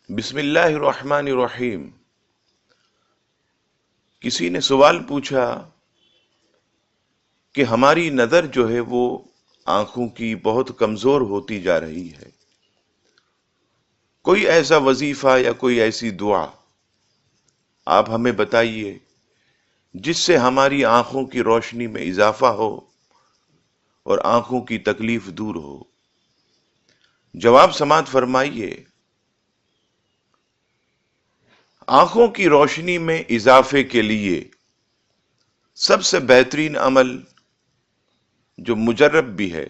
بسم اللہ الرحمن الرحیم۔ کسی نے سوال پوچھا کہ ہماری نظر جو ہے وہ آنکھوں کی بہت کمزور ہوتی جا رہی ہے، کوئی ایسا وظیفہ یا کوئی ایسی دعا آپ ہمیں بتائیے جس سے ہماری آنکھوں کی روشنی میں اضافہ ہو اور آنکھوں کی تکلیف دور ہو۔ جواب سماعت فرمائیے، آنکھوں کی روشنی میں اضافے کے لیے سب سے بہترین عمل جو مجرب بھی ہے،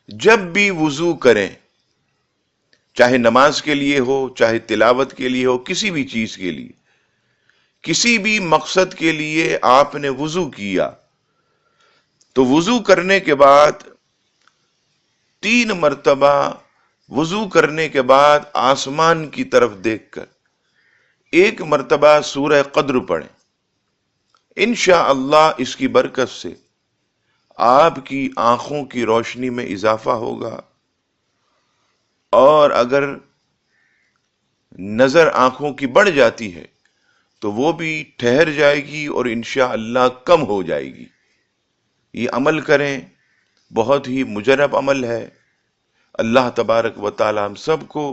جب بھی وضو کریں، چاہے نماز کے لیے ہو، چاہے تلاوت کے لیے ہو، کسی بھی چیز کے لیے، کسی بھی مقصد کے لیے آپ نے وضو کیا تو وضو کرنے کے بعد 3 مرتبہ وضو کرنے کے بعد آسمان کی طرف دیکھ کر 1 مرتبہ سورہ قدر پڑھیں۔ انشاءاللہ اس کی برکت سے آپ کی آنکھوں کی روشنی میں اضافہ ہوگا، اور اگر نظر آنکھوں کی بڑھ جاتی ہے تو وہ بھی ٹھہر جائے گی اور انشاءاللہ کم ہو جائے گی۔ یہ عمل کریں، بہت ہی مجرب عمل ہے۔ اللہ تبارک و تعالی ہم سب کو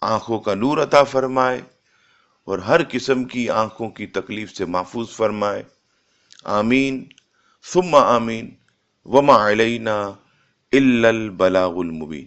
آنکھوں کا نور عطا فرمائے اور ہر قسم کی آنکھوں کی تکلیف سے محفوظ فرمائے۔ آمین ثم آمین، وما علینا الا البلاغ المبین۔